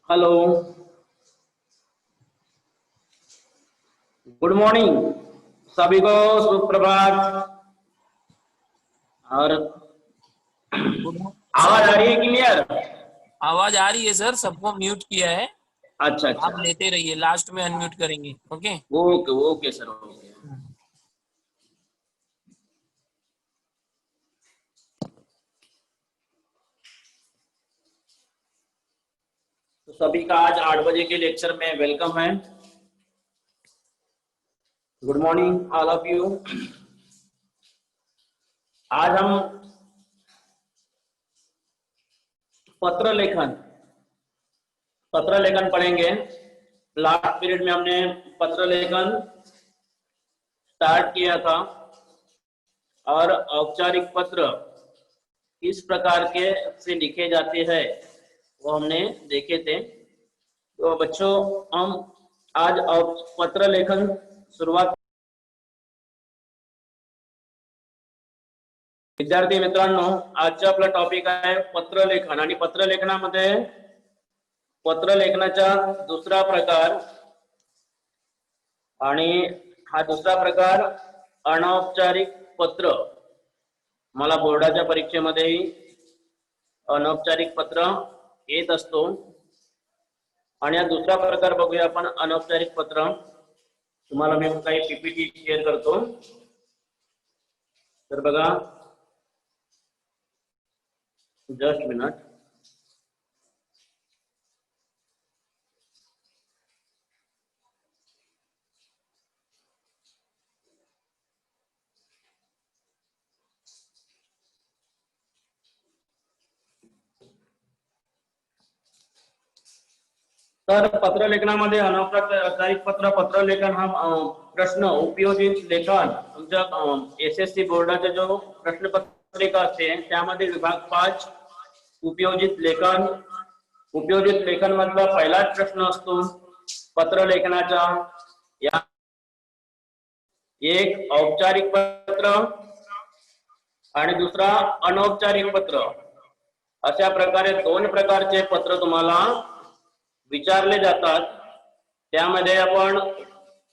Hello, good morning सभी को, सुप्रभात। और आवाज आ रही है क्लियर? आवाज आ रही है सर, सबको म्यूट किया है। अच्छा अच्छा, आप लेते रहिए, लास्ट में अनम्यूट करेंगे। Okay okay okay sir, okay. तो सभी का आज 8 बजे के लेक्चर में वेलकम है। Good morning all of you. आज हम पत्र लेखन पढ़ेंगे। लास्ट पीरियड में हमने पत्र लेखन स्टार्ट किया था और औपचारिक पत्र किस प्रकार के से लिखे जाते हैं वो हमने देखे थे। तो बच्चों, हम आज पत्र लेखन सुरुवात। विद्यार्थी मित्रांनो, आजचा आपला टॉपिक आहे पत्र लेखन आणि पत्र लेखनामध्ये पत्र लेखनाचा दुसरा प्रकार आणि हा दुसरा प्रकार अनौपचारिक पत्र। मला बोर्डाच्या परीक्षेमध्ये अनौपचारिक पत्र येत असतो आणि हा दुसरा प्रकार बघूया आपण, अनौपचारिक पत्र। तुम्हाला मी काही पीपीटी शेअर करतो, तर बघा, जस्ट मिनिट। तर पत्र लेखनामध्ये अनौपचारिक पत्र लेखन हा प्रश्न उपयोजित लेखन तुमच्या एसएससी बोर्डाचा जो प्रश्नपत्रिका असते त्यामध्ये विभाग 5 उपयोजित लेखन मधला पहिलाच प्रश्न असतो पत्र लेखनाचा। या एक औपचारिक पत्र आणि दुसरा अनौपचारिक पत्र, अशा प्रकारे दोन प्रकारचे पत्र तुम्हाला विचारले जातात। त्यामध्ये आपण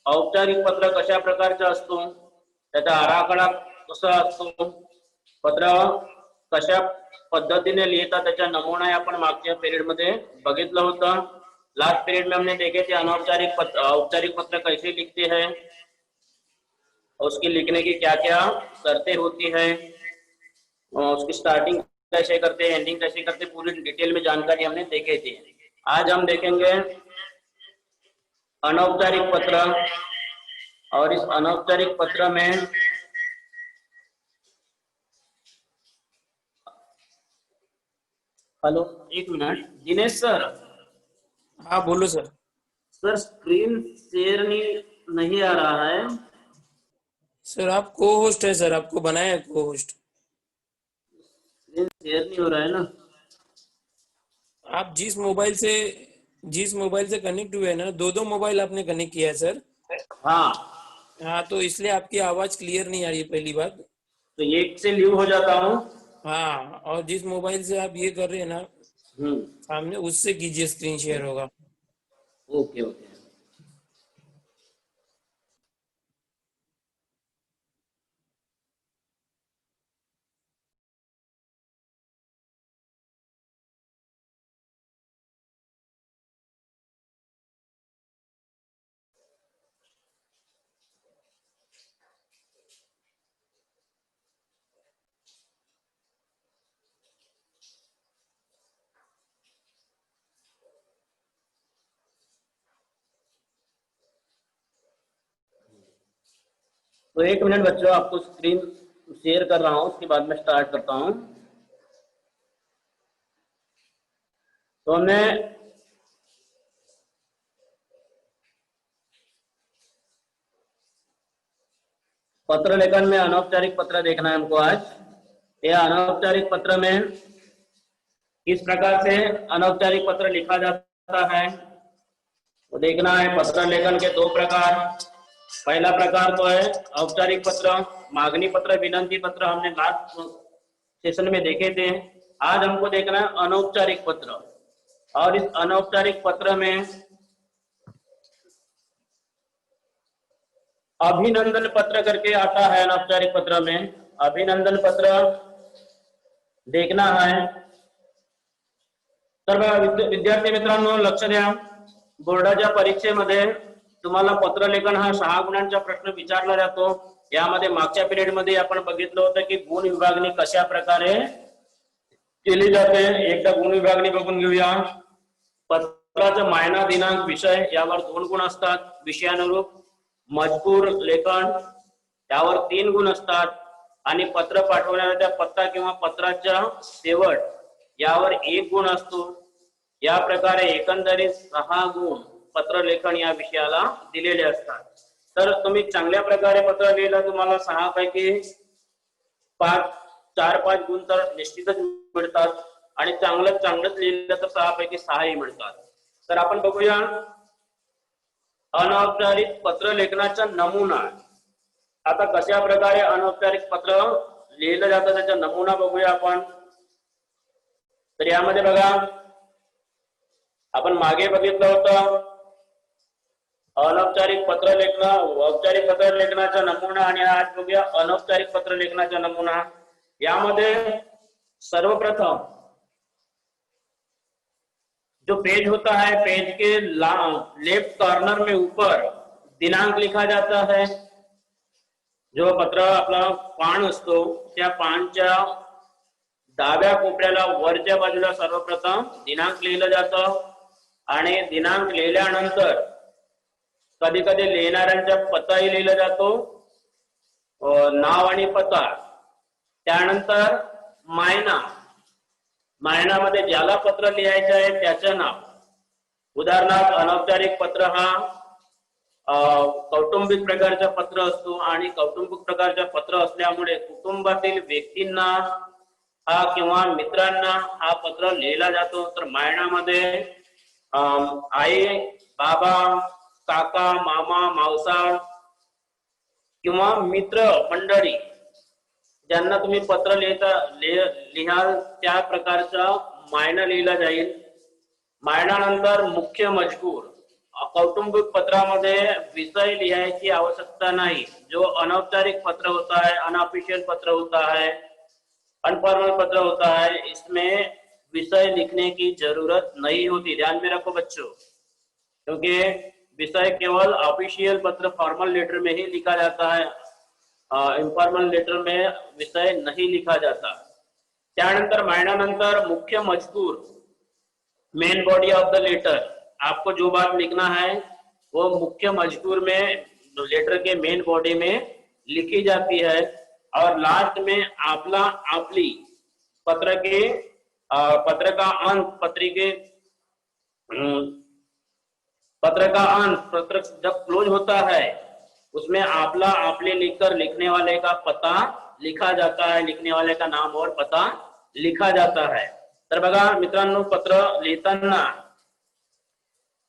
औपचारिक पत्र कशा प्रकारचा असतो, त्याचा आराखडा कसा असतो, पत्र कशा पद्धतीने लिहितात त्याचा नमुना आपण मागच्या पीरियड मध्ये बघितलं होतं। लास्ट पीरियड में हमने देखे थे औपचारिक पत्र कैसे लिखते हैं, उसकी लिखने की क्या क्या शर्तें होती है, उसकी स्टार्टिंग कैसे करते हैं, एंडिंग कैसे करते हैं, पूरी डिटेल में जानकारी हमने देखे थी। आज हम देखेंगे अनौपचारिक पत्र, और इस अनौपचारिक पत्र में हेलो, एक मिनट दिनेश सर। हाँ बोलो सर। सर स्क्रीन शेयर नहीं आ रहा है। सर आप को होस्ट है सर, आपको बनाया है को होस्ट। स्क्रीन शेयर नहीं हो रहा है ना। आप जिस मोबाइल से कनेक्ट हुए हैं ना, दो मोबाइल आपने कनेक्ट किया है सर। हाँ, हाँ, तो इसलिए आपकी आवाज क्लियर नहीं आ रही है, पहली बात। तो एक से लीव हो जाता हूँ। हाँ, और जिस मोबाइल से आप ये कर रहे हैं ना सामने, उससे कीजिए, स्क्रीन शेयर होगा। Okay okay. तो एक मिनट बच्चों, आपको स्क्रीन शेयर कर रहा हूँ, उसके बाद में स्टार्ट करता हूँ। तो हमने पत्र लेखन में अनौपचारिक पत्र देखना है हमको आज। यह अनौपचारिक पत्र में किस प्रकार से अनौपचारिक पत्र लिखा जाता है तो देखना है। पत्र लेखन के दो प्रकार। पहला प्रकार तो है औपचारिक पत्र, मांगनी पत्र, विनंती पत्र, हमने लास्ट सेशन में देखे थे। आज हमको देखना है अनौपचारिक पत्र। और इस अनौपचारिक पत्र में अभिनंदन पत्र करके आता है। अनौपचारिक पत्र में अभिनंदन पत्र देखना है। तर विद्यार्थी मित्रांनो लक्ष द्या, बोर्डाच्या परीक्षेमध्ये तुम्हाला पत्रलेखन हा 6 गुणांचा प्रश्न विचारला जातो। यामध्ये मागच्या पिरियड मध्ये आपण बघितलं होतं की गुण विभागणी कशा प्रकारे केली जाते। एकदा गुण विभागणी बघून घेऊया। पत्राचा मायना, दिनांक, विषय यावर 2 गुण असतात। विषयानुरूप मजकूर लेखन यावर 3 गुण असतात आणि पत्र पाठवण्याचा पत्ता किंवा पत्राच्या शेवट यावर 1 गुण असतो। या प्रकारे एकंदरीत 6 गुण पत्रलेखन या विषयाला दिलेले असतात। तर तुम्ही चांगल्या प्रकारे पत्र लिहिलं तुम्हाला 6 पैकी 4-5 गुण तर निश्चितच मिळतात आणि चांगलंच लिहिलं तर 6 पैकी 6ही मिळतात। तर आपण बघूया अनौपचारिक पत्र लेखनाचा नमुना। आता कशा प्रकारे अनौपचारिक पत्र लिहिलं जातं त्याचा नमुना बघूया आपण। तर यामध्ये बघा आपण मागे बघितलं होतं अनौपचारिक पत्र लेखन, औपचारिक पत्र लेखनाचा नमुना आणि आज बघूया अनौपचारिक पत्र लेखनाचा नमुना। यामध्ये सर्वप्रथम जो पेज होता है, पेज के लेफ्ट कॉर्नर में ऊपर दिनांक लिखा जाता है। जो पत्र आपला पान असतो त्या पानच्या डाव्या कोपऱ्याला वरच्या बाजूला सर्वप्रथम दिनांक लिहिलं जातं आणि दिनांक लिहिल्यानंतर कधी कधी लिहिणाऱ्यांचा पत्ताही लिहिला जातो, नाव आणि पत्ता। त्यानंतर मायना, मायनामध्ये ज्याला पत्र लिहायचं आहे त्याचं नाव। उदाहरणार्थ अनौपचारिक पत्र हा कौटुंबिक प्रकारचा पत्र असतो आणि कौटुंबिक प्रकारचा पत्र असल्यामुळे कुटुंबातील व्यक्तींना हा किंवा मित्रांना हा पत्र लिहिला जातो। तर मायनामध्ये आई, बाबा, काका, मामा, मावसा किंवा मित्र मंडळी ज्यांना तुम्ही पत्र लिहाल त्या प्रकारचा मायना लिहिला जाईल। मायनानंतर मुख्य मजकूर, कौटुंबिक पत्रामध्ये विषय लिहायची आवश्यकता नहीं। जो अनौपचारिक पत्र होता है, अनऑफिशियल पत्र होता है, अनफॉर्मल पत्र होता है, इसमें विषय लिखने की जरूरत नहीं होती। ध्यान में रखो बच्चों, क्योंकि विषय केवल ऑफिशियल पत्र फॉर्मल लेटर में ही लिखा जाता है, इनफॉर्मल लेटर में विषय नहीं लिखा जाता। त्यानंतर मायनानंतर मुख्य मजकूर, main body of the letter. आपको जो बात लिखना है वो मुख्य मजकूर में लेटर के मेन बॉडी में लिखी जाती है। और लास्ट में आपला आपली पत्र का अंत, पत्र जब क्लोज होता है उसमें आपला आपले लिखकर लिखने वाले का पता लिखा जाता है, लिखने वाले का नाम और पता लिखा जाता है। तर बघा मित्रांनो, पत्र लिहिताना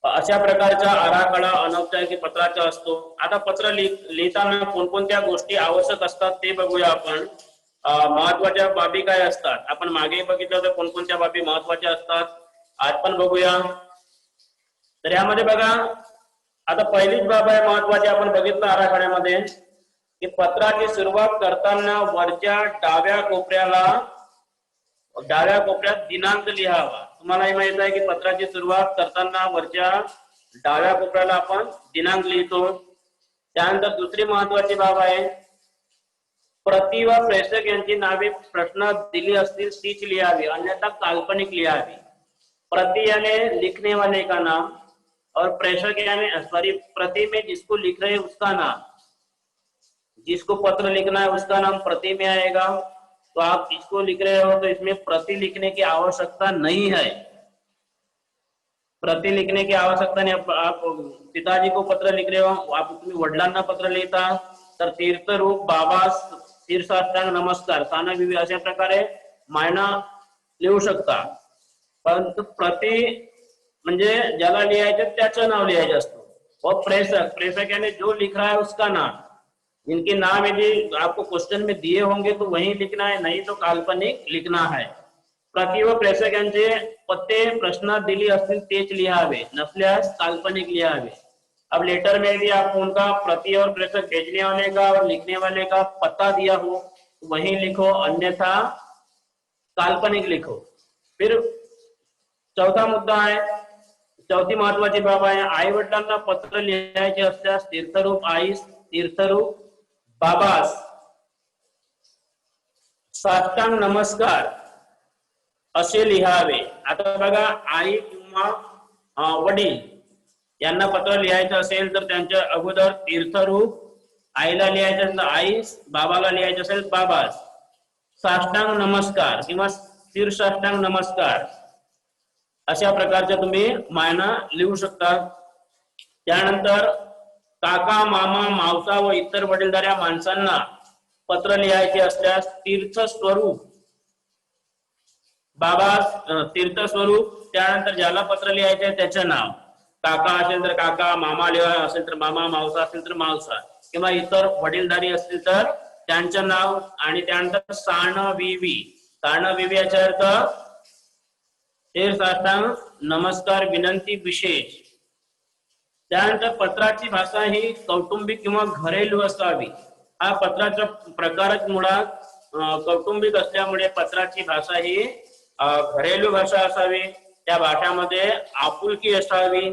अशा प्रकारचा आराखडा अनौपचारिक पत्राचा असतो। आता पत्र लिहिताना कोणकोणत्या गोष्टी आवश्यक असतात ते बघूया आपण। महत्वाच्या बाबी काय असतात आपण मागे बघितलं तर कोणकोणत्या बाबी महत्वाच्या असतात, आज पण बघूया। तर यामध्ये बघा आता पहिलीच बाब आहे महत्वाची, आपण बघितलं आराखड्यामध्ये की पत्राची सुरुवात करताना वरच्या डाव्या कोपऱ्यात दिनांक लिहावा। तुम्हालाही माहित आहे की पत्राची सुरुवात करताना वरच्या डाव्या कोपऱ्याला आपण दिनांक लिहितो। त्यानंतर दुसरी महत्वाची बाब आहे प्रति व प्रेषक यांची नावे प्रश्न दिली असतील तीच लिहावी, अन्यथा काल्पनिक लिहावी। प्रति यानी लिखने वाले का नाम और प्रेषक यानी प्रति में जिसको लिख रहे हैं उसका नाम, जिसको पत्र लिखना है उसका नाम प्रति में आएगा। तो आप इसको लिख रहे हो तो इसमें प्रति लिखने की आवश्यकता नहीं है, प्रति लिखने की आवश्यकता नहीं। आप पिताजी को पत्र लिख रहे हो, आप तुम्ही वडिलांना पत्र लिहिता तर तीर्थरूप बाबा शीर्षाष्टांग नमस्कार साना विवी अशा प्रकारे मायना लिहू शकता। परंतु प्रति म्हणजे ज्याला लिहायचं त्याचं नाव लिहायचं असतो। और प्रेषक यानी जो लिख रहा है उसका नाम, इनके नाम यदि आपको क्वेश्चन में दिए होंगे तो वही लिखना है, नहीं तो काल्पनिक लिखना है। प्रति व प्रेषक यांचे पत्ते प्रश्नात दिली असतील तेच लिहावे, नसल्यास काल्पनिक लिहावे। अब लेटर में भी आपको उनका प्रति और प्रेषक भेजने वाले का और लिखने वाले का पता दिया हो वही लिखो, अन्यथा काल्पनिक लिखो। फिर चौथा मुद्दा आहे, चौथी महत्वाची बाब आहे, आई वडिलांना पत्र लिहायचे असल्यास तीर्थरूप आईस, तीर्थरूप बाबास साष्टांग नमस्कार असे लिहावे। आता बघा, आई किंवा वडील यांना पत्र लिहायचं असेल तर त्यांच्या अगोदर तीर्थरूप, आईला लिहायचं असेल तर आईस, बाबाला लिहायचं असेल बाबास साष्टांग नमस्कार किंवा शीर्षाष्टांग नमस्कार अशा प्रकारच्या तुम्ही मायना लिहू शकता। त्यानंतर काका, मामा, मावसा व इतर वडीलधाऱ्या माणसांना पत्र लिहायचे असल्यास तीर्थ स्वरूप बाबा, तीर्थ स्वरूप, त्यानंतर ज्याला पत्र लिहायचे त्याचं नाव, काका असेल तर काका, मामा लिहायचा असेल तर मामा, मावसा असेल तर मावसा, किंवा इतर वडीलधारी असतील तर त्यांचं नाव, आणि त्यानंतर साणविवी, साणविवी याचा अर्थ शीर्षाष्टांग नमस्कार विनंती विशेष। त्यानंतर पत्राची भाषा ही कौटुंबिक किंवा घरेलू असावी। हा पत्राचा प्रकारच मुळात कौटुंबिक असल्यामुळे पत्राची भाषा ही घरेलू भाषा असावी, त्या भाषामध्ये आपुलकी असावी,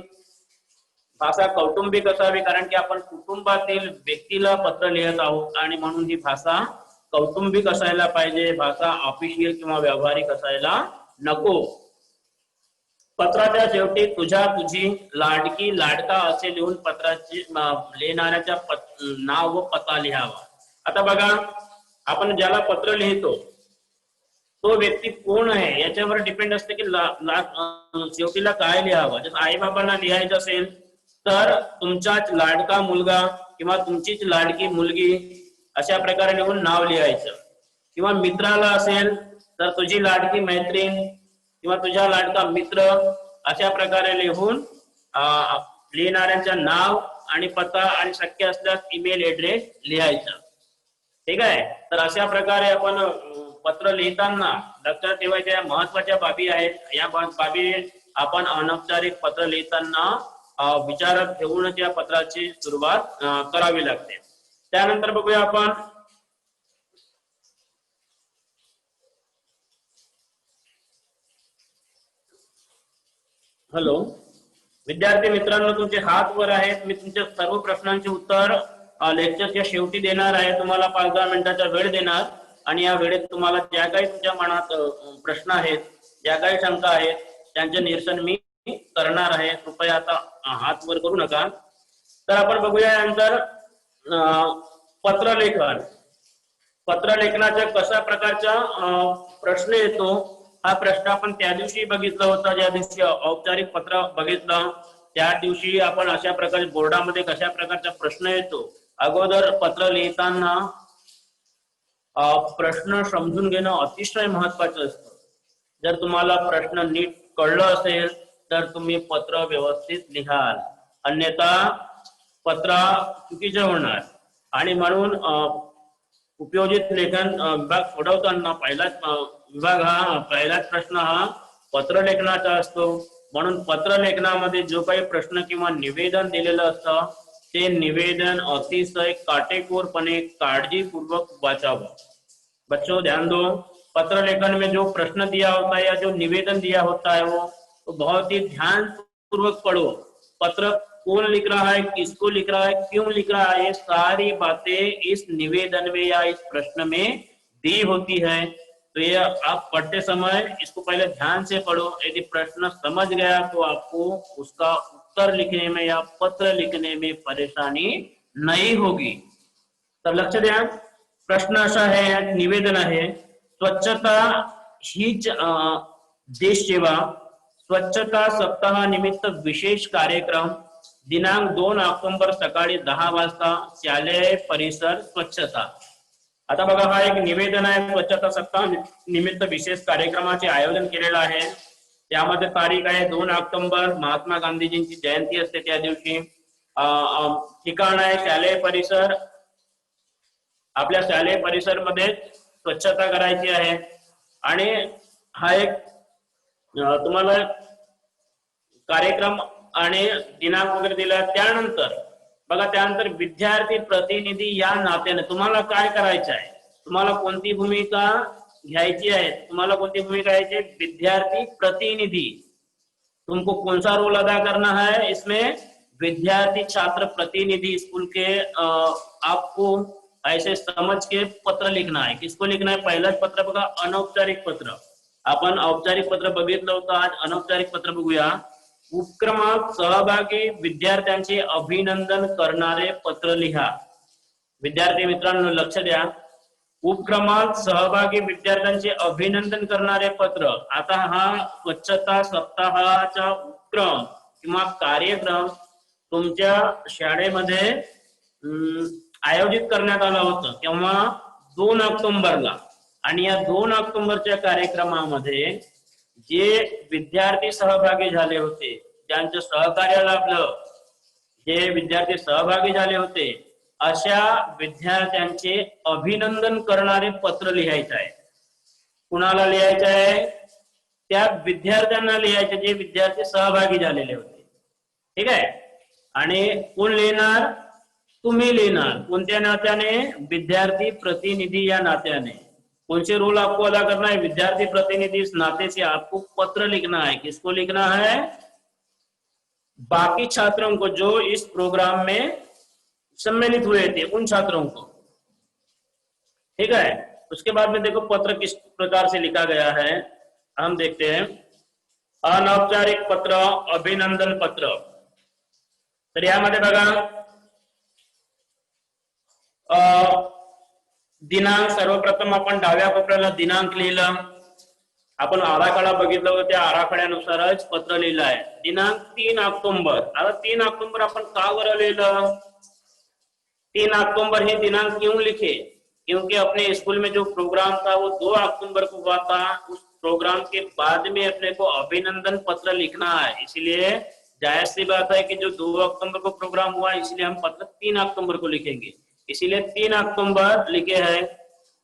भाषा कौटुंबिक असावी, कारण की आपण कुटुंबातील व्यक्तीला पत्र लिहित आहोत आणि म्हणून ही भाषा कौटुंबिक असायला पाहिजे, भाषा ऑफिशियल किंवा व्यावहारिक असायला नको। पत्राच्या शेवटी तुझ्या, तुझी, लाडकी, लाडका असे लिहून पत्राची लिहिणाऱ्याच्या नाव व पत्ता लिहावा। आता बघा, आपण ज्याला पत्र लिहितो तो व्यक्ती कोण आहे याच्यावर डिपेंड असते की शेवटीला काय लिहावं। जसं आई बाबांना लिहायचं असेल तर तुमचाच लाडका मुलगा किंवा तुमचीच लाडकी मुलगी अशा प्रकारे लिहून नाव लिहायचं, किंवा मित्राला असेल तर तुझी लाडकी मैत्रीण किंवा तुझा लाडका मित्र अशा प्रकारे लिहून लिहिणाऱ्यांचं नाव आणि पत्ता आणि शक्य असल्यास ईमेल ऍड्रेस लिहायचा। ठीक आहे, तर अशा प्रकारे आपण पत्र लिहिताना लक्षात ठेवायच्या महत्वाच्या बाबी आहेत। या बाबी आपण अनौपचारिक पत्र लिहिताना विचारात घेऊनच या पत्राची सुरुवात करावी लागते। त्यानंतर बघूया आपण हॅलो विद्यार्थी मित्रांनो, तुमचे हात वर आहेत, मी तुमच्या सर्व प्रश्नांचे उत्तर लेक्चरच्या शेवटी देणार आहे। तुम्हाला 5-10 मिनिटाचा वेळ देणार आणि या वेळेत तुम्हाला ज्या काही तुमच्या मनात प्रश्न आहेत, ज्या काही शंका आहेत त्यांचे निरसन मी करणार आहे। कृपया आता हात वर करू नका। तर आपण बघूया यानंतर पत्रलेखन। पत्रलेखनाच्या कशा प्रकारचा प्रश्न येतो हा प्रश्न आपण त्या दिवशी बघितला होता, ज्या दिवशी औपचारिक पत्र बघितलं त्या दिवशी आपण अशा प्रकारे बोर्डामध्ये कशा प्रकारचा प्रश्न येतो। अगोदर पत्र लिहिताना प्रश्न समजून घेणं अतिशय महत्वाचं असतं। जर तुम्हाला प्रश्न नीट कळलं असेल तर तुम्ही पत्र व्यवस्थित लिहाल, अन्यथा पत्र चुकीचं होणार। आणि म्हणून उपयोजित लेखन विभाग सोडवताना पहिलाच प्रश्न हा पत्र लेखनाचा असतो। म्हणून पत्र लेखनामध्ये जो काही प्रश्न किंवा निवेदन दिलेलं असतं ते निवेदन अतिशय काटेकोरपणे काळजीपूर्वक वाचावं। बच्चों ध्यान दो, पत्र लेखन में जो प्रश्न दिया होता है या जो निवेदन दिया होता है वो तो बहुत ही ध्यान पूर्वक पढ़ो। पत्र कौन लिख रहा है, किसको लिख रहा है, क्यों लिख रहा है, ये सारी बातें इस निवेदन में या इस प्रश्न में दी होती है। तो ये आप पढ़ते समय इसको पहले ध्यान से पढ़ो। यदि प्रश्न समझ गया तो आपको उसका उत्तर लिखने में या पत्र लिखने में परेशानी नहीं होगी। तर लक्ष द्या, प्रश्न असा आहे, निवेदन आहे, स्वच्छता हीच देश सेवा, स्वच्छता सप्ताह निमित्त विशेष कार्यक्रम दिनांक 2 ऑक्टोबर सकाळी 10 वाजता शालेय परिसर स्वच्छता। आता बघा, हा एक निवेदन आहे, स्वच्छता सप्ताह निमित्त विशेष कार्यक्रमाचे आयोजन केलेलं आहे। त्यामध्ये तारीख आहे 2 ऑक्टोबर, महात्मा गांधीजींची जयंती असते त्या दिवशी। ठिकाण आहे शालेय परिसर। आपल्या शालेय परिसर मध्ये स्वच्छता करायची आहे आणि हा एक तुम्हाला कार्यक्रम आणि दिनांक वगैरे दिला. त्यानंतर बघा, त्यानंतर विद्यार्थी प्रतिनिधी या नात्याने तुम्हाला काय करायचं आहे, तुम्हाला कोणती भूमिका घ्यायची आहे, तुम्हाला कोणती भूमिका घ्यायची? विद्यार्थी प्रतिनिधी. तुमको कौन सा रोल अदा करना है इसमें? विद्यार्थी छात्र प्रतिनिधि स्कूल के आपको ऐसे समझ के पत्र लिखना है. किसको लिखना है? पहिलंच पत्र बघा, अनौपचारिक पत्र. आपण औपचारिक पत्र बघितलं होतं, आज अनौपचारिक पत्र बघूया. उपक्रमात सहभागी विद्यार्थ्यांचे अभिनंदन करणारे पत्र लिहा. विद्यार्थी मित्रांनो लक्ष द्या, उपक्रमात सहभागी विद्यार्थ्यांचे अभिनंदन करणारे पत्र. आता हा स्वच्छता सप्ताहाचा उपक्रम किंवा कार्यक्रम तुमच्या शाळेमध्ये आयोजित करण्यात आला होता तेव्हा 2 ऑक्टोबरला. आणि या 2 ऑक्टोबरच्या कार्यक्रमामध्ये जे विद्यार्थी सहभागी झाले होते, ज्यांचं सहकार्य लाभलं, जे विद्यार्थी सहभागी झाले होते, अशा विद्यार्थ्यांचे अभिनंदन करणारे पत्र लिहायचं आहे. कुणाला लिहायचं आहे? त्या विद्यार्थ्यांना लिहायचे जे विद्यार्थी सहभागी झालेले होते. ठीक आहे. आणि कोण लिहिणार? तुम्ही लिहिणार. कोणत्या नात्याने? विद्यार्थी प्रतिनिधि या नात्याने. कौन से रोल आपको अदा करना है? विद्यार्थी प्रतिनिधि इस नाते से आपको पत्र लिखना है. किसको लिखना है? बाकी छात्रों को जो इस प्रोग्राम में सम्मिलित हुए थे, उन छात्रों को. ठीक है. उसके बाद में देखो पत्र किस प्रकार से लिखा गया है, हम देखते हैं. अनौपचारिक पत्र, अभिनंदन पत्र. तर यामध्ये बघा, दिनांक सर्वप्रथम आपण डाव्या कोपऱ्याला दिनांक लिहिला. आपण आराखडा बघितला होता, त्या आराखड्यानुसारच पत्र लिहिलं आहे. दिनांक 3 ऑक्टोबर. आता 3 ऑक्टोबर आपण का बरं लिहिलं? 3 अक्टूबर ही दिनांक क्यों लिखे? क्योंकि अपने स्कूल में जो प्रोग्राम था वो 2 अक्टूबर को हुआ था. उस प्रोग्राम के बाद में अपने को अभिनंदन पत्र लिखना है. इसलिए जायज सी बात है कि जो 2 अक्टूबर को प्रोग्राम हुआ, इसलिए हम पत्र 3 अक्टूबर को लिखेंगे. इसीलिए 3 अक्टूबर लिखे हैं.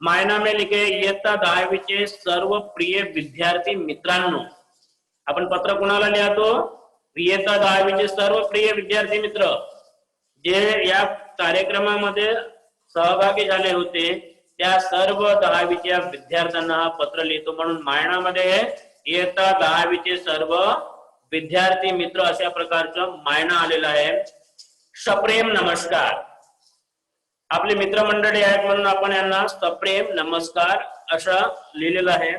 मायना में लिखे, इयत्ता 10वीचे सर्व प्रिय विद्यार्थी मित्रांनो. आपण पत्र कोणाला लिहतो? इयत्ता 10वीचे सर्व प्रिय विद्यार्थी मित्र जे या कार्यक्रमामध्ये सहभागी झाले होते, त्या सर्व 10वीच्या विद्यार्थ्यांना हा पत्र लिहितो. म्हणून मायनामध्ये इयत्ता 10वीचे सर्व विद्यार्थी मित्र अशा प्रकारचं मायना आलेला आहे. सप्रेम नमस्कार. आपले मित्रमंडळी आहेत म्हणून आपण यांना सप्रेम नमस्कार असं लिहिलेलं आहे.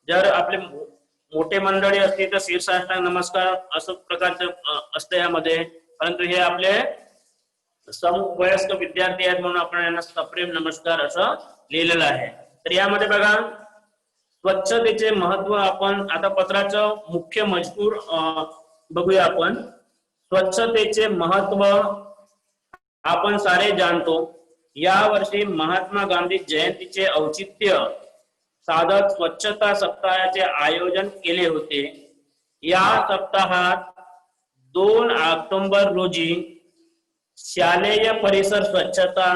जर आपले मोठे मंडळी असतील तर शीर्षाष्टांग नमस्कार असं प्रकारचं असतं यामध्ये. परंतु हे आपले समवयस्क विद्यार्थी आहेत म्हणून आपण यांना सप्रेम नमस्कार असं लिहिलेलं आहे. तर यामध्ये बघा, स्वच्छतेचे महत्व. आपण आता पत्राचं मुख्य मजकूर बघूया. आपण स्वच्छतेचे महत्व आपण सारे जानतो. या वर्षी महात्मा गांधी जयंतीचे औचित्य साधत स्वच्छता सप्ताहाचे आयोजन केले होते. या सप्ताहात 2 ऑक्टोबर रोजी शालेय परिसर स्वच्छता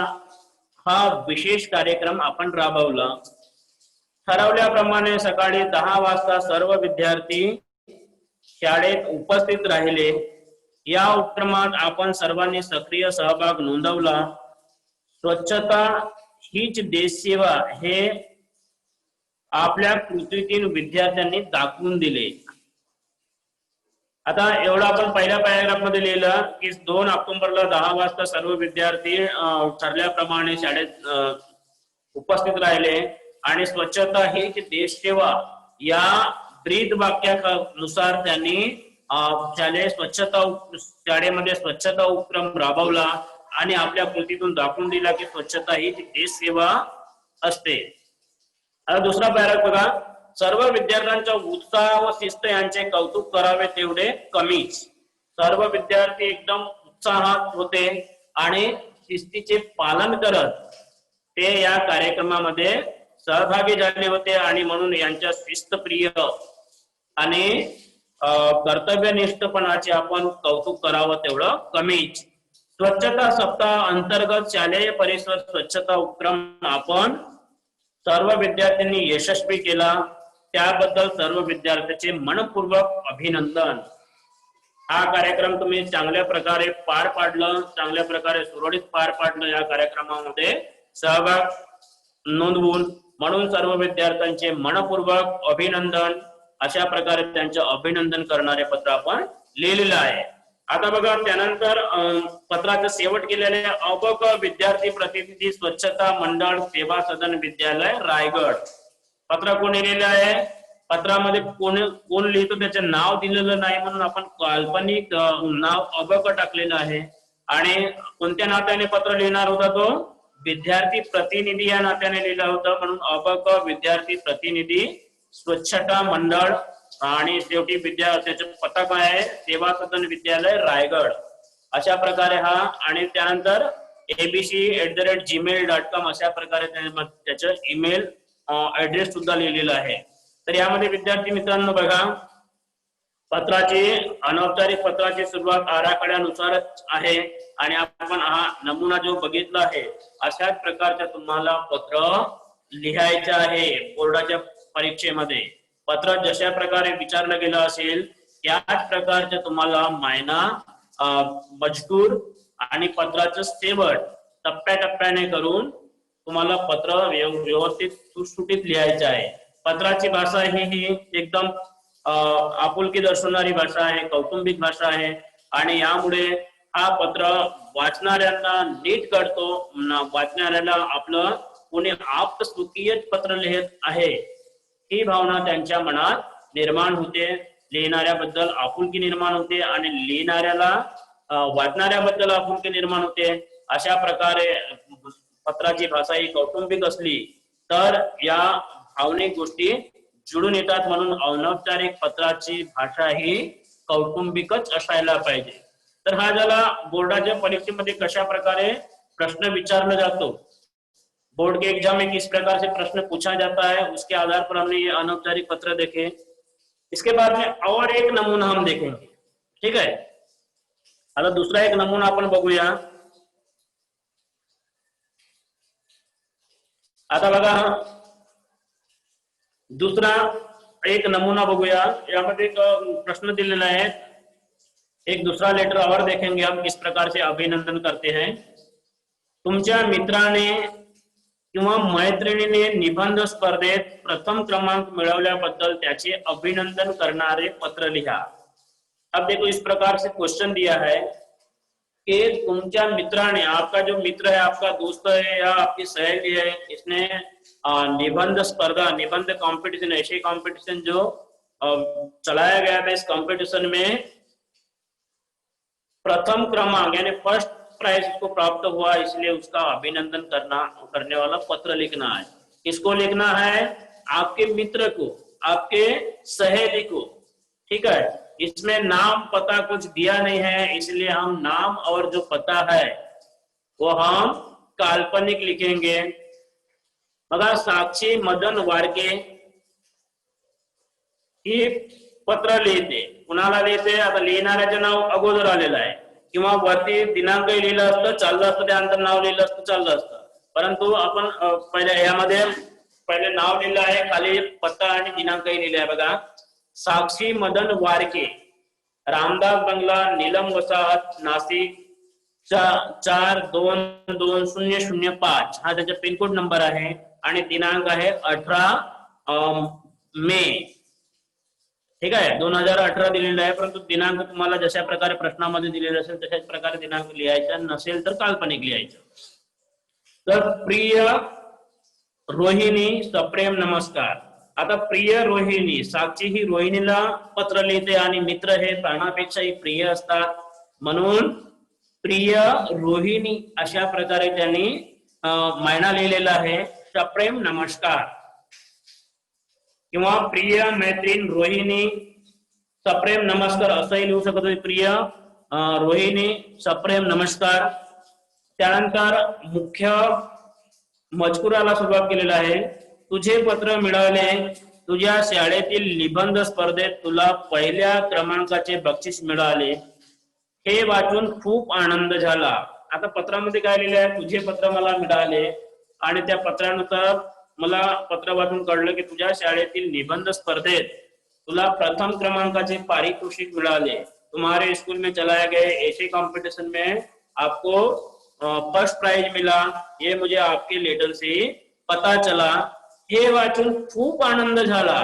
हा विशेष कार्यक्रम आपण राबवला. ठरवल्याप्रमाणे सकाळी 10 वाजता सर्व विद्यार्थी शाळेत उपस्थित राहिले. या उपक्रमात आपण सर्वांनी सक्रिय सहभाग नोंदवला. स्वच्छता हीच देशसेवा हे आपल्या कृतीतून विद्यार्थ्यांनी दाखवून दिले. आता एवढं आपण पहिल्या पॅराग्राफ मध्ये लिहिलं की 2 ऑक्टोबरला 10 वाजता सर्व विद्यार्थी ठरल्याप्रमाणे शाळेत उपस्थित राहिले आणि स्वच्छता हीच देशसेवा या ब्रीद वाक्यानुसार त्यांनी शाळेमध्ये स्वच्छता उपक्रम राबवला आणि आपल्या कृतीतून दाखवून दिला की स्वच्छता हीच देशसेवा असते. आता दुसरा पॅराग्राफ बघा. सर्व विद्यार्थ्यांचा उत्साह व शिस्त यांचे कौतुक करावे तेवढे कमीच. सर्व विद्यार्थी एकदम उत्साहात होते आणि शिस्तीचे पालन करत ते या कार्यक्रमामध्ये सहभागी झाले होते आणि म्हणून यांच्या शिस्तप्रिय आणि कर्तव्यनिष्ठपणाचे आपण कौतुक करावं तेवढं कमीच. स्वच्छता सप्ताह अंतर्गत शालेय परिसर स्वच्छता उपक्रम आपण सर्व विद्यार्थ्यांनी यशस्वी केला. त्याबद्दल सर्व विद्यार्थ्यांचे मनपूर्वक अभिनंदन. हा कार्यक्रम तुम्ही चांगल्या प्रकारे पार पाडलं, चांगल्या प्रकारे सुरळीत पार पाडलं. या कार्यक्रमामध्ये सहभाग नोंदवून म्हणून सर्व विद्यार्थ्यांचे मनपूर्वक अभिनंदन, अशा प्रकारे त्यांचे अभिनंदन करणारे पत्र आपण लिहिलेलं आहे. आता बघा, त्यानंतर पत्राचं शेवट केलेले अबक विद्यार्थी प्रतिनिधी स्वच्छता मंडळ सेवा सदन विद्यालय रायगड. पत्र कोणी लिहिलं आहे? पत्रामध्ये कोण लिहितो त्याचे नाव दिलेलं नाही म्हणून आपण काल्पनिक नाव अबक टाकलेलं आहे. आणि कोणत्या नात्याने पत्र लिहिणार होता? तो विद्यार्थी प्रतिनिधी या नात्याने लिहिलं होतं, म्हणून अबक विद्यार्थी प्रतिनिधी स्वच्छता मंडळ आणि शेवटी त्याचे पत्ता काय आहे? सेवा सदन विद्यालय रायगड. अशा प्रकारे हा. आणि त्यानंतर abc@gmail.com अशा प्रकारे त्याचं ईमेल ऍड्रेस सुद्धा लिहिलेला आहे. तर यामध्ये विद्यार्थी मित्रांनो बघा, पत्राची अनौपचारिक पत्राची सुरुवात आराखड्यानुसारच आहे आणि आपण हा नमुना जो बघितला आहे अशाच प्रकारचे तुम्हाला पत्र लिहायचे आहे. बोर्डाच्या परीक्षेमध्ये पत्र जशा प्रकारे विचारलं गेलं असेल त्याच प्रकारचे तुम्हाला मायना, मजकूर आणि पत्राचं शेवट टप्प्याटप्प्याने करून तुम्हाला पत्र व्यवस्थित सुटसुटीत लिहायचं आहे. पत्राची भाषा ही एकदम आपुलकी दर्शवणारी भाषा आहे, कौटुंबिक भाषा आहे आणि यामुळे हा पत्र वाचणाऱ्यांना नीट कळतो. वाचणाऱ्याला आपलं कोणी आप्त स्वकीय पत्र लिहित आहे ही भावना त्यांच्या मनात निर्माण होते. लिहिणाऱ्याबद्दल आपुलकी निर्माण होते आणि लिहिणाऱ्याला वाचणाऱ्याबद्दल आपुलकी निर्माण होते. अशा प्रकारे पत्राची भाषा ही कौटुंबिक असली तर या भावनिक गोष्टी जुळून येतात. म्हणून अनौपचारिक पत्राची भाषा ही कौटुंबिकच असायला पाहिजे. तर हा झाला बोर्डाच्या परीक्षेमध्ये कशा प्रकारे प्रश्न विचारला जातो. बोर्ड के एग्जाम में किस प्रकार से प्रश्न पूछा जाता है उसके आधार पर हमने ये अनौपचारिक पत्र देखे. इसके बाद में और एक नमूना हम देखेंगे. ठीक है, आता दुसरा एक नमूना आपण बघूया. आता बघा, दुसरा एक नमूना बघूया. यामध्ये एक प्रश्न दिलेला आहे. एक दूसरा लेटर और देखेंगे हम किस प्रकार से अभिनंदन करते हैं. तुमच्या मित्राने किंवा मैत्रिणीने निबंध स्पर्धेत प्रथम क्रमांक मिळवल्याबद्दल त्याचे अभिनंदन करणारे पत्र लिहा. अब देखो, इस प्रकार से क्वेश्चन दिया है कि तुमच्या मित्राने, आपका जो मित्र है, आपका दोस्त है या आपकी सहेली है, इसने निबंध स्पर्धा, निबंध कंपटीशन, ऐसे कंपटीशन जो चलाया गया था, इस कंपटीशन में प्रथम क्रमांक यानी फर्स्ट प्राइज को प्राप्त हुआ, इसलिए उसका अभिनंदन करने वाला पत्र लिखना है. किसको लिखना है? आपके मित्र को, आपके सहेली को. ठीक है, इसमें नाम पता कुछ दिया नहीं है, इसलिए हम नाम और जो पता है वो हम काल्पनिक लिखेंगे. बघा, साक्षी मदन वाडके ही पत्र लिहिते. कुणाला लिहिते? आता लिहिणाऱ्याचे नाव अगोदर आलेलं आहे किंवा वरती दिनांकही लिहिलं असतं, चाललं असतं, त्यानंतर नाव लिहिलं असतं, चाललं असतं. परंतु आपण पहिले यामध्ये पहिले नाव लिहिलं आहे, खाली पत्ता आणि दिनांकही लिहिलं आहे. बघा, साक्षी मदन वारके, रामदास बंगला, नीलम वसाहत, नाशिक 422005 हा त्याचा पिनकोड नंबर आहे आणि दिनांक आहे 18 मे. ठीक आहे, 2018 दिलेला आहे. परंतु दिनांक तुम्हाला जशा प्रकारे प्रश्नामध्ये दिलेला असेल तशाच प्रकारे दिनांक लिहायचा, नसेल तर काल्पनिक लिहायचं. तर प्रिय रोहिणी, सप्रेम नमस्कार. आता प्रिय रोहिणी, साक्षी ही रोहिणीला पत्र लिहिते आणि मित्र हे प्राणापेक्षाही प्रिय असतात, म्हणून प्रिय रोहिणी अशा प्रकारे त्यांनी मायना लिहिलेला आहे. सप्रेम नमस्कार किंवा प्रिय मैत्रीण रोहिणी, सप्रेम नमस्कार असंही लिहू शकतो. प्रिय रोहिणी, सप्रेम नमस्कार. त्यानंतर मुख्य मजकुराला सुरुवात केलेला आहे. तुझे पत्र मिळाले, तुझ्या शाळेतील निबंध स्पर्धेत तुला पहिल्या क्रमांकाचे बक्षीस मिळाले, हे वाचून खूप आनंद झाला. आता पत्रामध्ये काय लिहिले आहे? तुझे पत्र मला मिळाले आणि त्या पत्रानुसार मला पत्र वाचून कळलं की तुझ्या शाळेतील निबंध स्पर्धेत तुला प्रथम क्रमांकाचे पारितोषिक मिळाले। तुम्हारे स्कूल में चलाए गए ऐसे कंपटीशन में आपको फर्स्ट प्राइज मिला, ये मुझे आपके लेटर से पता चला। हे वाचून खूप आनंद झाला।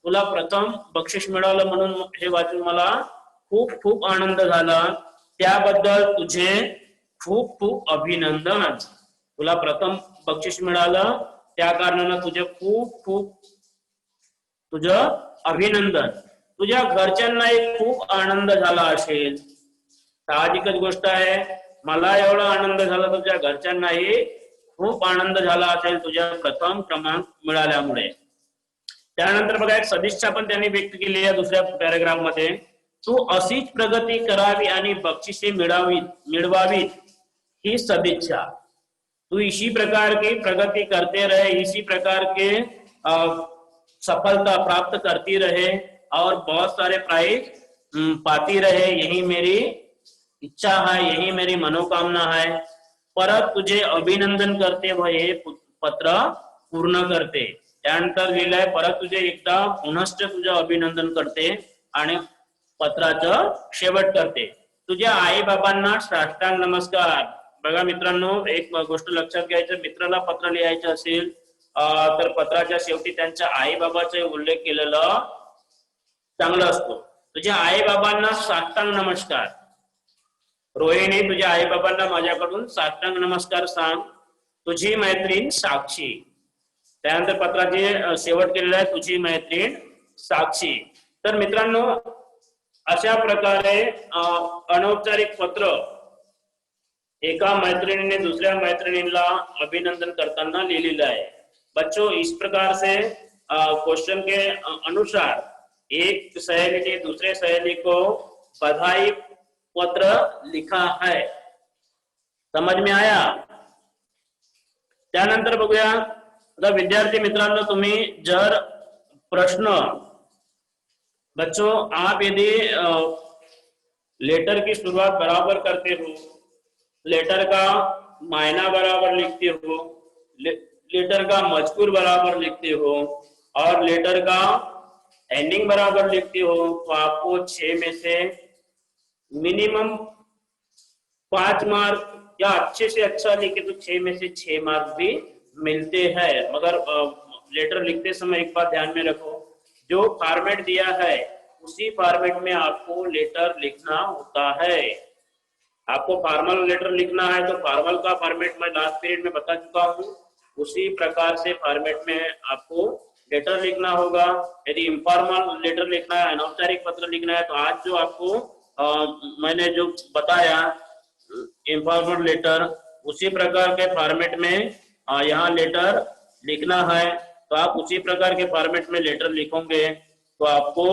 तुला प्रथम बक्षीस मिळालं म्हणून हे वाचून मला खूप खूप आनंद झाला, त्याबद्दल तुझे खूप खूप अभिनंदन। तुला प्रथम बक्षीस मिळालं त्या कारणाने तुझे खूप खूप तुझं अभिनंदन। तुझ्या घरच्यांनाही खूप आनंद झाला असेल, साहजिकच गोष्ट आहे, मला एवढा आनंद झाला तुझ्या घरच्यांनाही खूप आनंद झाला असेल तुझ्या प्रथम क्रमांक मिळाल्यामुळे। त्यानंतर बघा एक सदिच्छा पण त्यांनी व्यक्त केली आहे दुसऱ्या पॅराग्राफ मध्ये, तू अशीच प्रगती करावी आणि बक्षिसे मिळवावीत ही सदिच्छा। तू इसी प्रकार की प्रगति करते रहे, इसी प्रकार के सफलता प्राप्त करती रहे और बहुत सारे प्राइज पाती रहे, यही मेरी इच्छा है, यही मेरी मनोकामना है। परत तुझे अभिनंदन करते व हे पत्र पूर्ण करते। त्यानंतर लिहिलंय परत तुझे एकदा पुनश्च तुझं अभिनंदन करते आणि पत्राचं शेवट करते। तुझ्या आई बाबांना साष्टांग नमस्कार। बघा मित्रांनो, एक गोष्ट लक्षात घ्यायचं, मित्राला पत्र लिहायचं असेल तर पत्राच्या शेवटी त्यांच्या आई बाबाचा उल्लेख केलेला चांगला असतो। तुझ्या आई बाबांना साष्टांग नमस्कार। रोहिणी, तुझ्या आई बाबांना माझ्याकडून साष्टांग नमस्कार सांग। तुझी मैत्रीण साक्षी। त्यानंतर पत्राचे शेवट केलेला आहे तुझी मैत्रीण साक्षी। तर मित्रांनो, अशा प्रकारे अनौपचारिक पत्र एका मैत्रिणीने दूसऱ्या मैत्रिणीला अभिनंदन करताना लिहिलेलं आहे। बच्चों, इस प्रकार से क्वेश्चन के अनुसार एक सहेली ने दूसरे सहेली को बधाई पत्र लिखा है। समझ में आया? त्यानंतर बघूया, आता विद्यार्थी मित्रांनो, तुम्ही जर प्रश्न, बच्चों आप यदि लेटर की शुरुआत बराबर करते हो, लेटर का मायना बराबर लिखते हो, लेटर का मजकूर बराबर लिखते हो और लेटर का एंडिंग बराबर लिखते हो, तो आपको 6 में से मिनिमम 5 मार्क, या अच्छे से अच्छा लिखे तो 6 में से 6 मार्क भी मिलते हैं। मगर लेटर लिखते समय एक बात ध्यान में रखो, जो फॉर्मेट दिया है उसी फॉर्मेट में आपको लेटर लिखना होता है। आपको फॉर्मल लेटर लिखना है तो फॉर्मल का फॉर्मेट मैं लास्ट पीरियड में बता चुका हूँ, उसी प्रकार से फॉर्मेट में आपको लेटर लिखना होगा। यदि इनफॉर्मल लेटर लिखना है, अनौपचारिक पत्र लिखना है, तो आज जो आपको मैंने जो बताया इनफॉर्मल लेटर, उसी प्रकार के फॉर्मेट में यहाँ लेटर लिखना है। तो आप उसी प्रकार के फॉर्मेट में लेटर लिखोगे तो आपको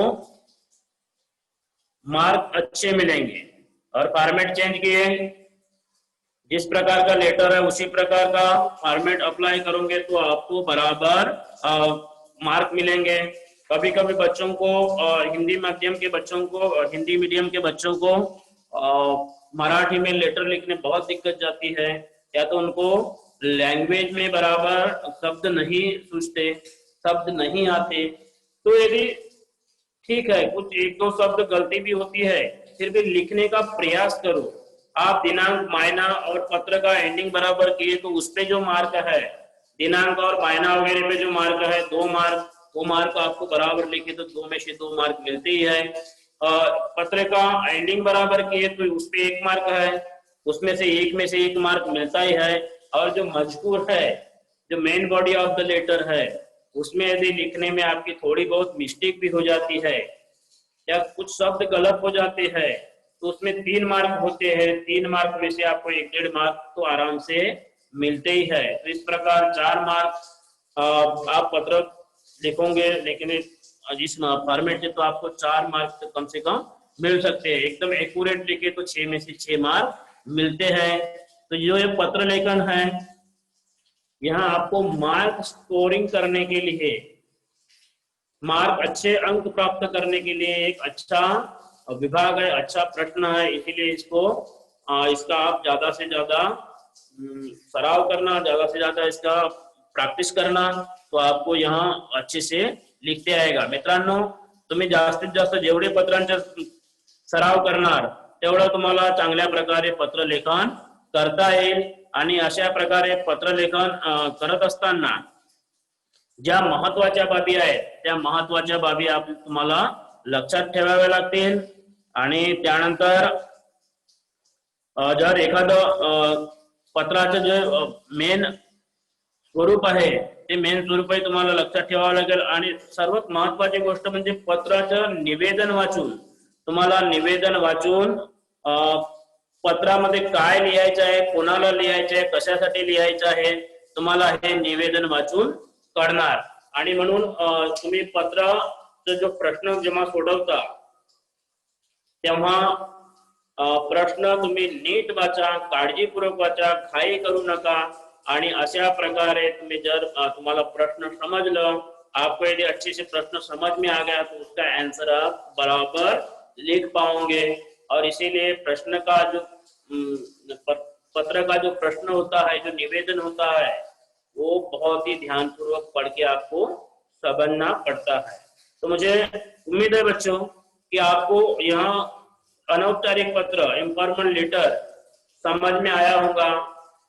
मार्क अच्छे मिलेंगे। और फॉर्मेट चेंज किए, जिस प्रकार का लेटर है उसी प्रकार का फॉर्मेट अप्लाई करोगे तो आपको बराबर मार्क मिलेंगे। कभी कभी बच्चों को हिंदी माध्यम के बच्चों को, हिंदी मीडियम के बच्चों को मराठी में लेटर लिखने बहुत दिक्कत जाती है, या तो उनको लैंग्वेज में बराबर शब्द नहीं सूझते, शब्द नहीं आते। तो यदि ठीक है, कुछ एक दो शब्द गलती भी होती है, फिर भी लिखने का प्रयास करो। आप दिनांक, मायना और पत्र का एंडिंग बराबर किए तो उसपे जो मार्क है, दिनांक और मायना वगैरह पे जो मार्क है 2 मार्क, वो मार्क आपको बराबर लिखे तो 2 में से 2 मार्क मिलते ही है। पत्र का एंडिंग बराबर किए तो उसपे 1 मार्क है, उसमें से 1 में से 1 मार्क मिलता ही है। और जो मजकूर है, जो main body of the letter है, उसमें यदि लिखने में आपकी थोड़ी बहुत मिस्टेक भी हो जाती है या कुछ शब्द गलत हो जाते हैं तो उसमें 3 मार्क होते हैं। 3 मार्क में से आपको 1-1.5 मार्क तो आराम से मिलते ही है। तो इस प्रकार 4 मार्क आप पत्र लिखोगे, लेकिन जिस फॉर्मेट से तो आपको 4 मार्क तो कम से कम मिल सकते हैं। एकदम एक्यूरेट लिखे तो 6 में से 6 मार्क मिलते हैं। तो जो ये पत्र लेखन है, यहाँ आपको मार्क स्कोरिंग करने के लिए, मार्क अच्छे अंक प्राप्त करने के लिए एक अच्छा विभाग है, अच्छा प्रश्न है। इसीलिए इसका आप ज्यादा से ज्यादा सराव करना, ज्यादा से ज्यादा इसका प्रॅक्टिस करणार तो आपको यहाँ अच्छे से लिखते आएगा. मित्रांनो, तुम्ही जास्तीत जास्त जेवढे पत्रांचा सराव करणार तेवढं तुम्हाला चांगल्या प्रकारे पत्रलेखन करता येईल. आणि अशा प्रकारे पत्रलेखन करत असताना ज्या महत्वाच्या बाबी आहेत त्या महत्वाच्या बाबी तुम्हाला लक्षात ठेवाव्या लागतील. आणि त्यानंतर जर एखादं पत्राचं जे मेन स्वरूप आहे ते मेन स्वरूपही तुम्हाला लक्षात ठेवावं लागेल. आणि सर्वात महत्वाची गोष्ट म्हणजे पत्राचं निवेदन वाचून तुम्हाला निवेदन वाचून पत्रामध्ये काय लिहायचं आहे, कोणाला लिहायचं आहे, कशासाठी लिहायचं आहे, तुम्हाला हे निवेदन वाचून कळणार. आणि म्हणून तुम्ही पत्राचा जो प्रश्न जेव्हा सोडवता तेव्हा प्रश्न तुम्ही नीट वाचा, काळजीपूर्वक वाचा, घाई करू नका. आणि अशा प्रकारे तुम्ही जर तुम्हाला प्रश्न समझलं, आपको यदि अच्छे से प्रश्न समझ में आ गया तो उसका आंसर आप बराबर लिख पाओगे. और इसीलिए प्रश्न का जो पत्र का जो प्रश्न होता है, जो निवेदन होता है, वो बहुत ही ध्यानपूर्वक पढ़ के आपको समझना पड़ता है. तो मुझे उम्मीद है बच्चों कि आपको यहाँ अनौपचारिक पत्र इम्फॉर्मल लेटर समझ में आया होगा.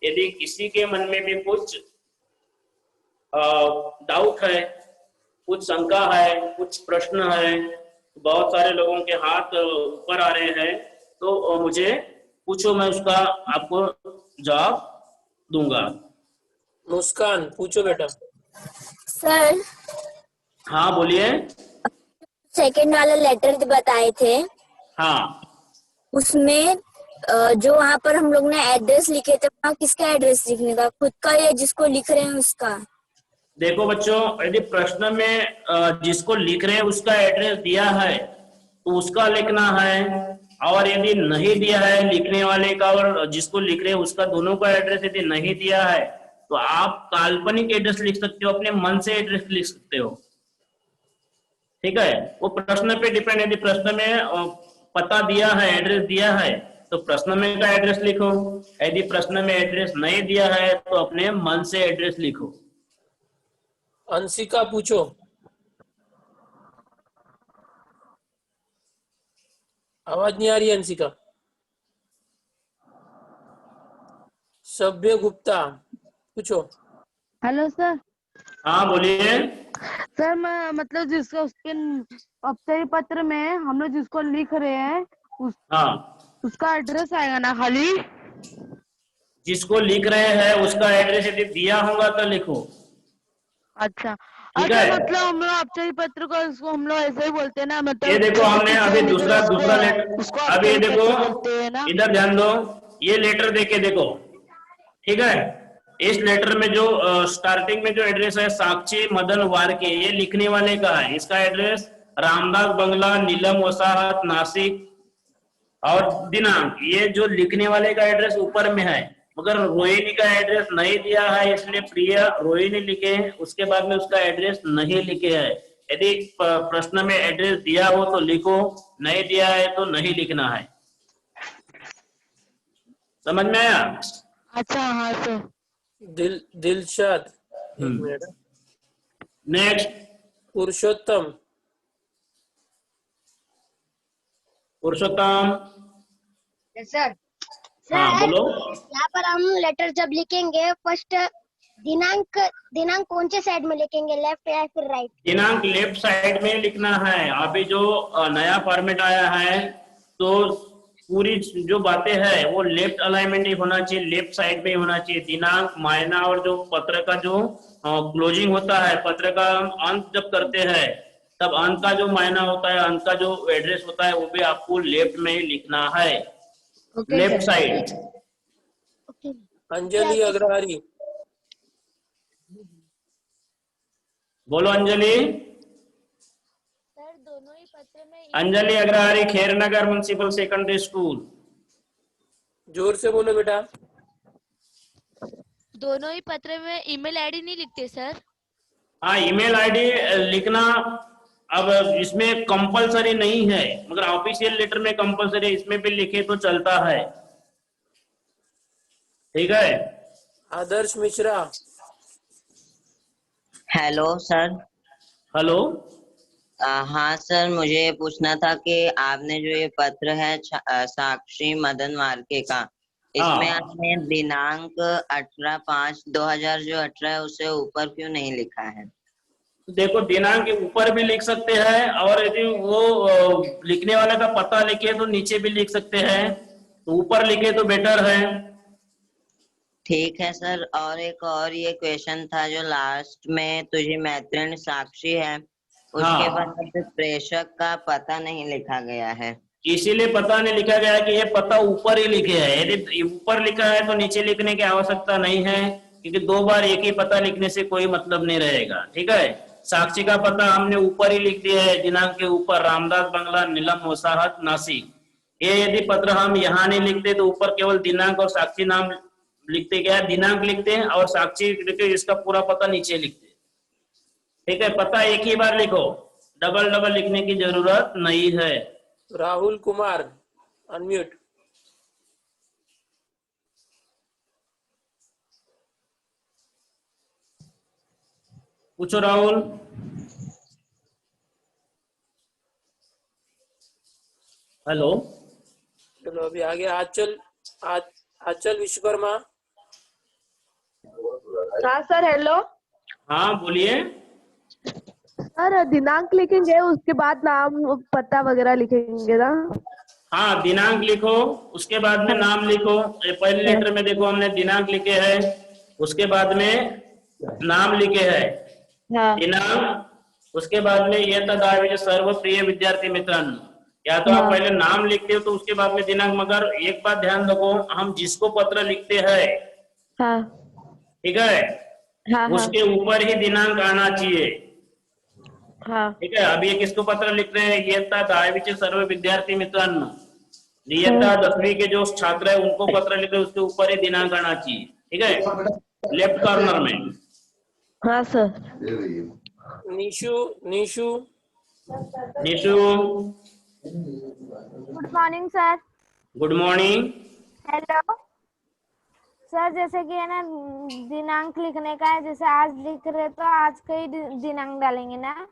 यदि किसी के मन में भी कुछ डाउट है, कुछ शंका है, कुछ प्रश्न है, बहुत सारे लोगों के हाथ ऊपर आ रहे हैं, तो मुझे पूछो, मैं उसका आपको जवाब दूंगा. मुस्कान पूछो बेटा. सर, हाँ बोलिए. सेकंड वाला लेटर बताए थे, हाँ, उसमें जो वहाँ पर हम लोग ने एड्रेस लिखे थे, वहाँ किसका एड्रेस लिखने का, खुद का या जिसको लिख रहे हैं उसका? देखो बच्चों, यदि प्रश्न में जिसको लिख रहे हैं उसका एड्रेस दिया है तो उसका लिखना है. और यदि नहीं दिया है लिखने वाले का और जिसको लिख रहे हैं उसका, दोनों का एड्रेस यदि नहीं दिया है तो आप काल्पनिक एड्रेस लिख सकते हो, अपने मन से एड्रेस लिख सकते हो. ठीक है, वो प्रश्न पे डिपेंड. यदि प्रश्न में पता दिया है, एड्रेस दिया है तो प्रश्न में का एड्रेस लिखो. यदि प्रश्न में एड्रेस नहीं दिया है तो अपने मन से एड्रेस लिखो. अंशिका पूछो. आवाज नहीं आ रही अंशिका. सभ्य गुप्ता पूछो. Hello sir. हाँ बोलिए. सर मैं मतलब जिसका उसके औपचारिक पत्र में हम लोग जिसको लिख रहे हैं उसका एड्रेस आएगा ना खाली? जिसको लिख रहे हैं उसका एड्रेस यदि दिया होगा तो लिखो. अच्छा. ठीक अच्छा, है. मतलब हम लोग औपचारिक पत्र को उसको हम लोग ऐसे ही बोलते हैं ना, मतलब ये देखो हमने अभी दूसरा लेटर, उसको अभी ये औपचारिक देखो पत्र बोलते हैं ना. इधर ध्यान दो, ये लेटर देके देखो. ठीक है, इस लेटर में जो स्टार्टिंग में जो एड्रेस है साक्षी मदन वारके, ये लिखने वाले का है. इसका एड्रेस रामदास बंगला, नीलम वसाहत, नासिक. और दिनांक, ये जो लिखने वाले का एड्रेस ऊपर में है, मगर रोहिणी का एड्रेस नहीं दिया है, इसलिए प्रिय रोहिणी लिखे. उसके बाद में उसका एड्रेस नहीं लिखे है. यदि प्रश्न में एड्रेस दिया हो तो लिखो, नहीं दिया है तो नहीं लिखना है. समझ में आया? अच्छा हाँ सर. दिलशाद. एक minute. Next, Purushottam. Purushottam. Sir. हाँ बोलो. यहाँ पर हम लेटर जब लिखेंगे फर्स्ट दिनांक कौन से साइड में लिखेंगे, लेफ्ट या फिर राइट? दिनांक लेफ्ट साइड में लिखना है. अभी जो नया फॉर्मेट आया है तो पूरी जो बातें हैं वो लेफ्ट अलाइनमेंट ही होना चाहिए, लेफ्ट साइड में ही होना चाहिए. दिनांक, मायना और जो पत्र का जो क्लोजिंग होता है, पत्र का अंत जब करते हैं तब अंत का जो मायना होता है, अंत का जो एड्रेस होता है वो भी आपको लेफ्ट में ही लिखना है. Left side. अंजलि अग्रहारी. बोलो अंजलि. सर, दोनों ही पत्र में Anjali Agrahari, Khairnagar municipal secondary school. जोर से बोलो बेटा. दोनों ही पत्र में ईमेल आईडी नहीं लिखते सर? हाँ, ईमेल आईडी लिखना अब इसमें कंपलसरी नहीं है, मगर ऑफिशियल लेटर में कंपलसरी है, इसमें भी लिखे तो चलता है. ठीक है. Adarsh Mishra. Hello sir. Hello. हाँ सर, मुझे ये पूछना था कि आपने जो ये पत्र है साक्षी मदन वार्के का, इसमें हाँ, आपने दिनांक 18/5/2000 जो 18 है उसे ऊपर क्यों नहीं लिखा है? तो देखो दिनांक के ऊपर भी लिख सकते हैं, और यदि वो लिखने वाले का पता लिखे तो नीचे भी लिख सकते हैं, तो ऊपर लिखे तो बेटर है। ठीक है सर। और एक और ये क्वेश्चन था जो लास्ट में तुझे मैत्रिण साक्षी है, उसके हाँ, बाद प्रेषक का पता नहीं लिखा गया है। इसीलिए पता नहीं लिखा गया कि ये पता ऊपर ही लिखे है। यदि ऊपर लिखा है तो नीचे लिखने की आवश्यकता नहीं है, क्योंकि 2 बार एक ही पता लिखने से कोई मतलब नहीं रहेगा। ठीक है, साक्षी का पता हमने ऊपर ही लिख दिया है, दिनांक के ऊपर, रामदास बंगला, नीलम वसाहत, नासिक। ये यदि पत्र हम यहाँ नहीं लिखते तो ऊपर केवल दिनांक और साक्षी नाम लिखते, क्या दिनांक लिखते हैं और साक्षी लिखते, इसका पूरा पता नीचे लिखते हैं। ठीक है, पता एक ही बार लिखो, डबल डबल लिखने की जरूरत नहीं है। राहुल कुमार, अनम्यूट। पूछो राहुल। हेलो। चलो अभी आगे आचल विश्वकर्मा। हाँ सर, हेलो हाँ बोलिए। सर। दिनांक लिखेंगे, उसके बाद नाम पता वगैरह लिखेंगे ना? हाँ, दिनांक लिखो, उसके बाद में नाम लिखो। ये पहले लेटर में देखो हमने दिनांक लिखे हैं, उसके बाद में नाम लिखे हैं। हाँ दिनांक, उसके बाद में ये तदाविज सर्व प्रिय विद्यार्थी मित्रांनो। या तो आप हाँ पहले नाम लिखते हो तो उसके बाद में दिनांक, मगर एक बात ध्यान रखो, हम जिसको पत्र लिखते हैं, हाँ ठीक है, हाँ हाँ उसके ऊपर ही दिनांक आना चाहिए। हाँ ठीक है, अब ये किसको पत्र लिख रहे हैं, इयत्ता 10वीचे सर्व विद्यार्थी मित्रांनो, इयत्ता 10वीं के जो छात्र है उनको पत्र लिख रहे हैं, उसके ऊपर ही दिनांक आना चाहिए। ठीक है, लेफ्ट कॉर्नर में। हाँ sir. Nishu Nishu Nishu, good morning sir. Good morning. Hello sir, जैसे कि है ना दिनांक लिखने का है, जैसे आज लिख रहे तो आज का ही दिनांक डालेंगे ना?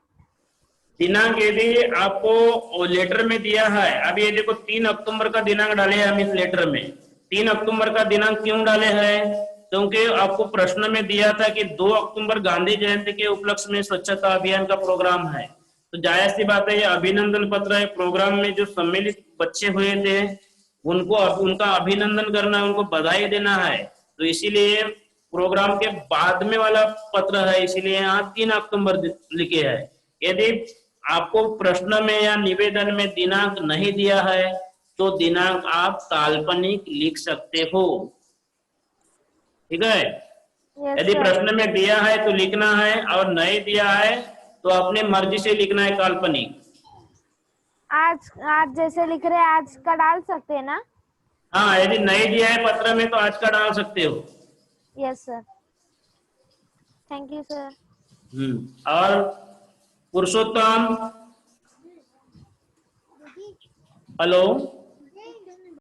दिनांक यदि आपको लेटर में दिया है, अभी ये देखो 3 अक्टूबर का दिनांक डाले हैं हम इस लेटर में। 3 अक्टूबर का दिनांक क्यों डाले हैं, क्योंकि आपको प्रश्न में दिया था कि 2 अक्टूबर गांधी जयंती के उपलक्ष्य में स्वच्छता अभियान का प्रोग्राम है। तो जाहिर सी बात है, ये अभिनंदन पत्र है। प्रोग्राम में जो सम्मिलित बच्चे हुए थे उनको उनका अभिनंदन करना है, उनको बधाई देना है। तो इसीलिए प्रोग्राम के बाद में वाला पत्र है, इसीलिए यहाँ 3 अक्टूबर लिखे है। यदि आपको प्रश्न में या निवेदन में दिनांक नहीं दिया है तो दिनांक आप काल्पनिक लिख सकते हो। ठीक है, यदि प्रश्न में दिया है तो लिखना है, और नहीं दिया है तो अपने मर्जी से लिखना है काल्पनिक। आज आज जैसे लिख रहे हैं आज का डाल सकते हैं ना? हाँ, यदि नहीं दिया है पत्र में तो आज का डाल सकते हो। Yes sir, thank you sir. और पुरुषोत्तम, हेलो।